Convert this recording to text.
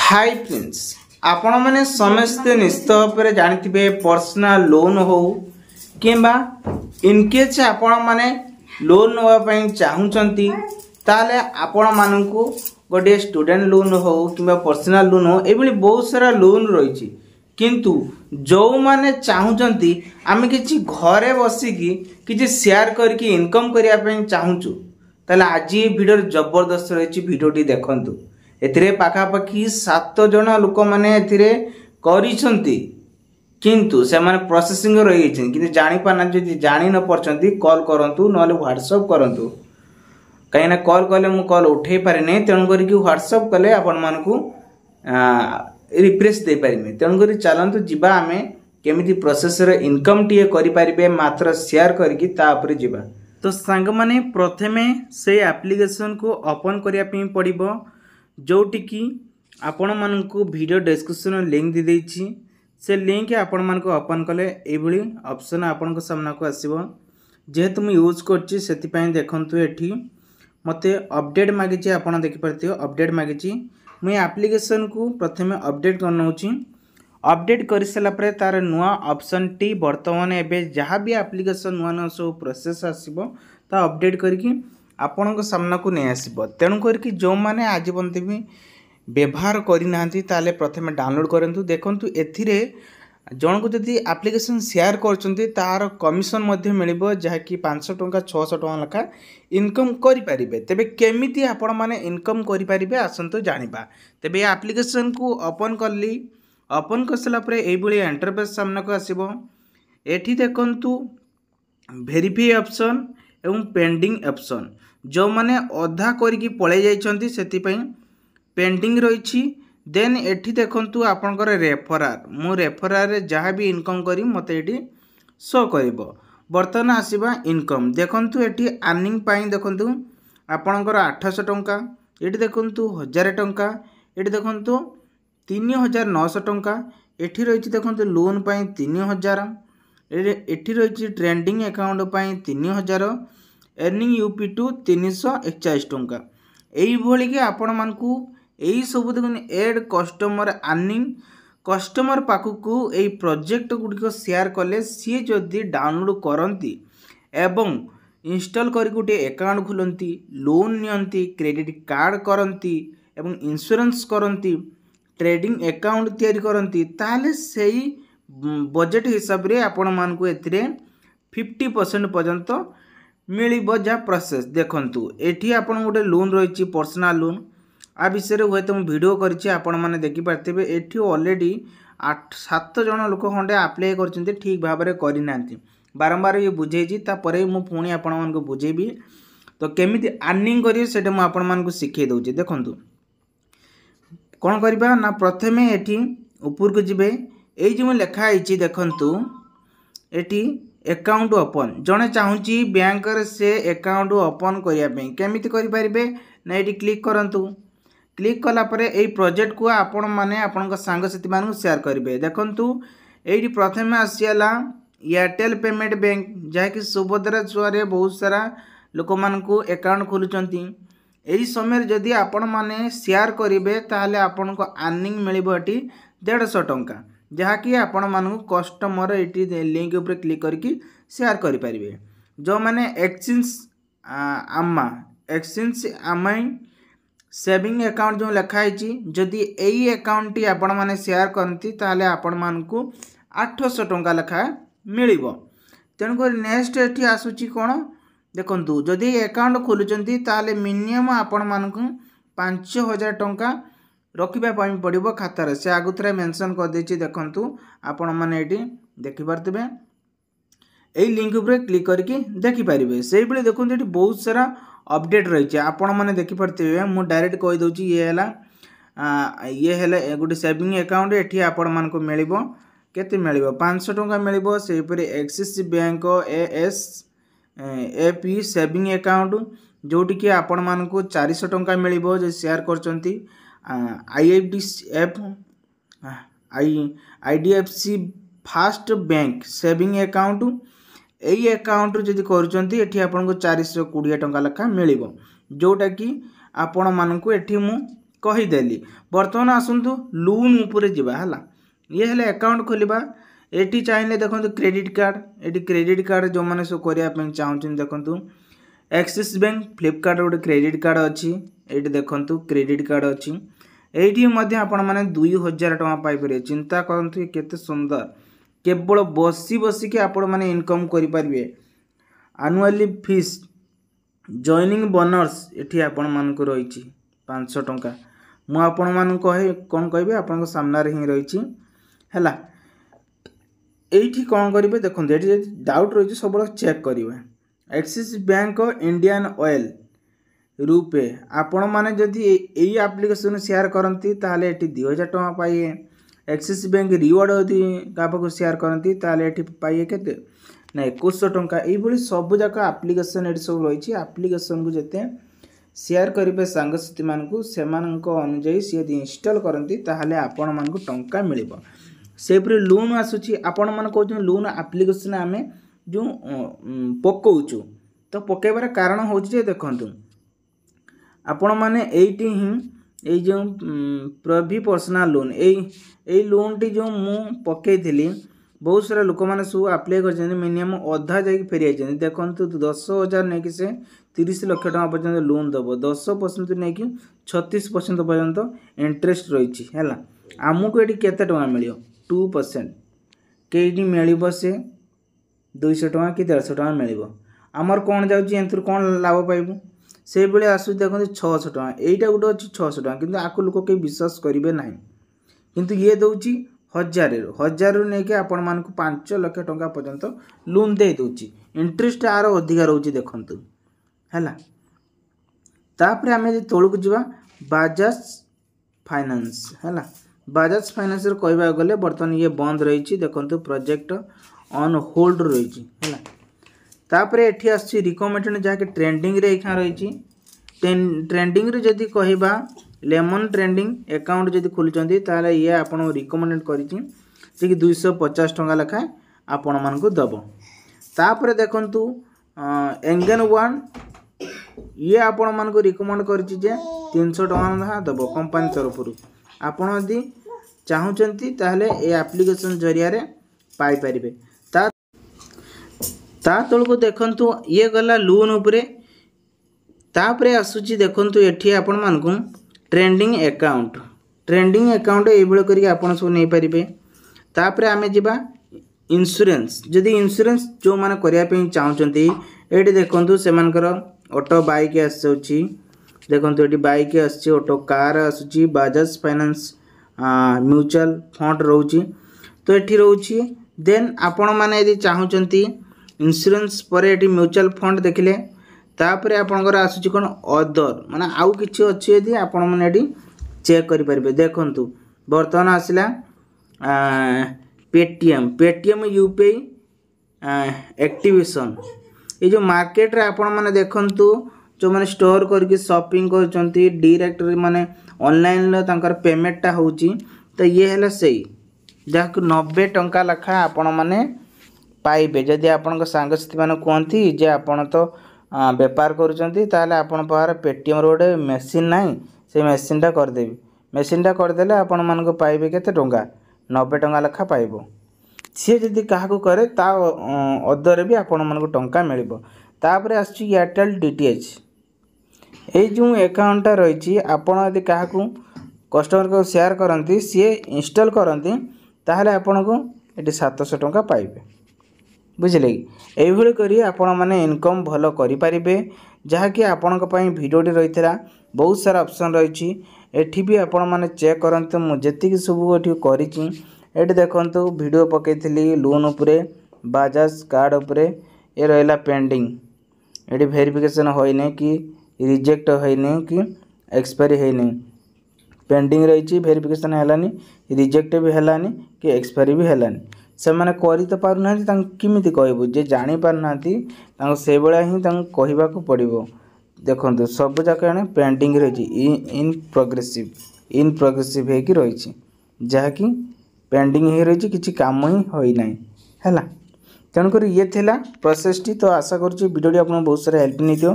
Hi friends आपण मैंने समस्ते निश्चित भाव जानी पर्सनल लोन हो कि इनकेस आपण मैंने लोन नापी चाहूँगी ताले आपण मानू गोटे स्टूडेंट लोन हो कि पर्सनल लोन हो ये बहुत सारा लोन रही किंतु जो माने चाहूँगी आम कि घरे बसिकी कि शेयर करके इनकम करने चाहूँ ताले आज ये वीडियो जबरदस्त रही वीडियोटी देखंतु एथिरे पाखापाखि 7 जन लोक माने एथिरे करिसंती किंतु से माने प्रोसेसिंग रही कि जानी पाना जदि जानी न परचंती कॉल करंतु नले व्हाट्सएप करंतु कहीं ना कॉल कले मु कॉल उठे पारे नै तेणु करी कि व्हाट्सएप कले आपण मानकू रिफ्रेश दे पारिमे तेणु करी चलंतु जिबा आमे केमिति प्रोसेस रे इनकम टीए करि पारिबे मात्र शेयर करके ता ऊपर जिबा। तो सांग माने प्रथमे से एप्लीकेशन को ओपन करिया पई पड़िबो जोटी कि आपण मानकू वीडियो डिस्क्रिप्शन लिंक दे देछि से लिंक आपण मानकू ओपन कले एभली ऑप्शन आपण को सामना को आसीबो जेहेतु मु यूज करछि सेति पई देखंतु एठी मते अपडेट मागिछि आपण देखि परथियो अपडेट मागिछि मु एप्लीकेशन को प्रथमे अपडेट करनौछि अपडेट कर सला परे तार नुआ ऑप्शन टी वर्तमान एबे जहाँ भी एप्लीकेशन नुआ नुआ सब प्रोसेस आसीबो ता अपडेट करके आपण को सामना को नहीं आसीबो तेणु करके जो माने आज बंते भी व्यवहार करि नांती ताले प्रथमे डाउनलोड करंतु देखंतु एथिरे जण को जदि एप्लीकेशन शेयर करचंती तार कमिशन मध्ये मिलिबो जहा कि 500 टंका 600 टंका लखा इनकम करि परिबे तेबे केमिति आपण माने इनकम करि परिबे आसंतो जानिबा। तेबे एप्लीकेशन को ओपन करली ओपन करसला परे एई बळी इंटरफेस सामना को आसीबो एठी देखंतु वेरीफाई ऑप्शन एवं पेंडिंग ऑप्शन जो माने अधा करके पळे जाइछंती सेति पई पेंडिंग रही देन एठी देखंतु आपनकर रेफरार मु रेफरार रे जहाँ भी इनकम करी मते एठी शो करिवो बर्तमान आसीबा इनकम देखंतु एठी अर्निंग पाई देखंतु आपनकर 800 टंका एठी देखंतु 1000 टंका एठी देखंतु 3900 टंका एठी रही देखंतु लोन पाई 3000 एठी रही ट्रेंडिंग अकाउंट पाई 3000 अर्निंग यूपी टू 341 टंका एई भली के आपण मानकू एई सब देखुन एड कस्टमर अर्निंग कस्टमर पाखकू एई प्रोजेक्ट गुडिको शेयर कले सी जदि डाउनलोड करंती एवं इंस्टॉल करी गुटे अकाउंट खुलंती लोन नियंती क्रेडिट कार्ड करंती एवं इंश्योरेंस करंती ट्रेडिंग अकाउंट तैयारी करंती ताले सेई बजेट हिसाब रे आपण मानकू एथिरे 50% पर्यंत मिलिबो जा प्रोसेस देखंतु एठी आपण गोटे लोन रही पर्सनल लोन आ विषय रे होय तुम वीडियो करछि आपण माने देखि पारथिबे एठी ऑलरेडी 7 जन लोक खंडे अप्लाई करछन्ते ठीक भाव रे करि नांती बारंबार ये बुझेछि ता परे मु पुणी आपण मान को बुझेबी तो केमिति अर्निंग करियो सेटा मु आपण मान को सिखै दउछि देखंतु कोन करबा ना प्रथमे एठी ऊपर को जिबे एई जे मु लेखा आइछि देखंतु एठी अकाउंट ओपन जने चाहूँगी बैंक से अकाउंट ओपन करने केमिति करि परिबे ना ये क्लिक करंतु क्लिक कला परे एई प्रोजेक्ट को आपण माने आपण सांग साथी मान शेयर करेंगे देखंतु एठी प्रथमे आसीला एयरटेल पेमेंट बैंक जहाँ कि सुभद्रा छुआरे बहुत सारा लोक मान को अकाउंट खोलुचंती एई समय जदि आपण माने शेयर करेंगे ताले आपण को अर्निंग मिलिबो एठी 150 टंका जहाँ कि आपण मानू कस्टमर ये लिंक ऊपर क्लिक करके शेयर करि परिबे जो माने एक्सचेंज आमा सेविंग अकाउंट जो लिखाई जदि यही अकाउंट टी आपण माने शेयर करती ताले आपण मानकू 800 टंका लेखा मिलिबो तेणुक नेक्स्ट एठी आसुची कोन देखंतु जदि अकाउंट खोलुचंती ताले मिनिमम आपण मानकू 5000 टंका रखिबा पाई पड़िबो खातार से आगुतरे मेंशन कर देछि देखंतु आपण माने एठी देखि परतबे एई लिंक ऊपर क्लिक करके देखि परिबे सेही बेले देखंतु एठी बहुत सारा अपडेट रही है आपण माने देखि परतबे मु डायरेक्ट कहि दउछि ये हेला गोटे सेविंग अकाउंट एठी आपण मान को मिलिबो केते मिलिबो 500 टंका मिलिबो सेही परे Axis bank A S A P saving account जोटी कि आपण मान को 400 टंका मिलिबो जे शेयर करचंती IDFC first bank saving account यही अकाउंट जदि करचंती एठी आपन को 420 टंका लेखा मिलिबो जोटा कि आपण मानकू एठी मु कहीदेली। बर्तमान आसतु लोन उपरे जीवा है ये हेले अकाउंट खोलिबा। एटी चाहिए देखो credit card, eighty credit card जो मैंने सब करने चाहते देखो एक्सिस बैंक फ्लिपकार्ट गोटे क्रेडिट कार्ड अच्छी ये देखो क्रेडिट कार्ड अच्छी ये आपण मैंने 2000 टଙ୍କା पाइपर। चिंता करूँ केते सुंदर केवल बसी बसिक आपण मैंने इनकम करें। आनुअली फीस जॉइनिंग बोनस ये आपण मानक रही 500 टଙ୍କା। मुझे मान कहे कौन कह आप सामने ही रही है। ये कौन करेंगे देखो ये डाउट रही सब चेक करेंगे। Axis bank Indian oil RuPay आपण मैंने जदि यही एप्लिकेशन शेयर करती ताले ये 2000 टଙ୍କା पाइए। एक्सिस बैंक रिवार्ड यदि क्या शेयर करती ताले ये पाइए के ना 2100 टଙ୍କା। ये सब जाक आप्लिकेसन ये सब रही आप्लिकेसन को जिते शेयर करेंगे सांगसाथी मानू से अनुजाई सी इनस्टॉल करती ताहले आपण मानक टंका मिल। सेपरी लोन आसूची आपण मन कहते लोन आप्लिकेसन आम जो पकाउचु तो पकईबार कारण हूँ देखु आपण मैंने यही ही जो प्रभि पर्सनल लोन यही लोन टी जो मु पकई बहुत सारा लोक मैंने सब अप्लाई कर मिनिमम अधा जा फेरी आई देखो 10,000 नहीं कि से 30 लाख टଙ୍କା पर्यंत लोन दब 10% नहीं कि 36% पर्यंत इंटरेस्ट रही है। आमको ये केते टଙ୍କା मिल 2% कई मिल से 200 टଙ୍କା कि 150 टଙ୍କା मिल। आमर कौन जाऊँगी कौन लाभ पाइबू से भाई आसू देखो 600 टଙ୍କା यहीटा गोटे अच्छी 600 टଙ୍କା किंतु आपको लोक कहीं विश्वास करेंगे ना किंतु ये दूची 1000 नहीं कि आपण मानक 5 लाख टଙ୍କା पर्यंत लोन दे दूची इंटरेस्ट आर अधिका रोचे देखु है। तापर आम तौक जा बजाज फाइनेंस है। बजाज फाइनेंस कहवा गले बर्तमान ये बंद रही देखो प्रोजेक्ट ऑन होल्ड रही है। तापर एठी आसी रिकमेंडेड जहाँकि ट्रेंडिंग रे एखा रही ट्रेंडिंग रे जदि कहबा लेमन ट्रेंडिंग अकाउंट जदि खोलुचंती ताले ये आपण रिकमेंडेड करिछि जे कि 250 टଙ୍କା लेखा आपण मानकु दबो। तापर देखंतु एंगन वन ये आपण मानकु रिकमेंड करिछि जे 300 टଙ୍କା दबो कंपनी तरफ रु। आपण यदि चाहूचंती ताले ए एप्लिकेशन जरिया रे पाई परिबे। ता तळको देखंतु ये गला लोन उपरे। तापरे आसुची देखंतु एठी आपण मानकु ट्रेंडिंग अकाउंट ये बेले करी आपण सब नै परिबे। तापरे आमे जिबा इंश्योरेंस जदि इंश्योरेंस जो माने करिया पे चाहउचंती एठी देखंतु सेमानकर ऑटो बाइक आसुची देखंतु एठी बाइक आसुची ऑटो कार आसुची बजाज फाइनेंस म्यूचुअल फंड रहउची तो एठी रहउची। देन आपण माने यदि चाहउचंती इंश्योरेंस पर ये म्यूचुअल फंड देखिले तापर आपणकर आसूची कौन अदर माने आउ किछि अछि यदि आपण माने एटी चेक करि परिबे। देखंतु बर्तमान आसिला पेटीएम यूपीआई एक्टिवेशन ये जो मार्केट रे आपण माने देखंतु जो माने स्टोर करके शॉपिंग करचंती डायरेक्ट माने ऑनलाइन तांकर पेमेंटटा होची तो ये हला सही जाक 90 टଙ୍କା लखा आपण माने पाइबे। जदि आपण सांगसाथी मैंने कहती जे आपण तो बेपार करुँच ताले आपण पार पेटीएम रोडे मेसीन ना से मेसीनटा करदेवी मेसीनटा करदेले आपण मानक पाइबे केते टଙ୍କା 90 टଙ୍କା लेखा पाइब। सी जदि क्या करे ता अदर भी आपण मानक टଙ୍କା मिलिबो। तापर आसछि एयरटेल डीटीएच ये जो अकाउंटटा रही आपण यदि क्या कस्टमर को शेयर करती सी इंस्टॉल करती ताहले आपण को ये 700 टଙ୍କା पाइबे। बुझिले कि यही करी आपण माने इनकम भलो करि परिबे। जहाँकि आपण भिडियोटी रही बहुत सारा ऑप्शन रही एठी भी आपण माने चेक करंतु मु जेतिक सब एठी करिछि एठी देखंतु वीडियो पकेइथिली लोन उपरे बजाज कार्ड उपरे ये रहला पेंडिंग एठी वेरिफिकेशन होइने कि रिजेक्ट होइने कि एक्सपायरी होइने पेंडिंग रही वेरिफिकेशन हेलानी रिजेक्ट भी हेलानी कि एक्सपायरी भी हेलानी से मैंने करी तो पार ना किमिति कहबू जे जानी पार ना से बेला ही कहबा को पड़ो। देखो सब जाक पेंडिंग रही इन प्रोग्रेसिव है कि रही जहाँकि पेंडिंग ही रही किसी काम ही होना है। तेणुक ये थिला प्रोसेस टी तो आशा करुँच वीडियो आपको बहुत सारा हेल्प नहीं दियो।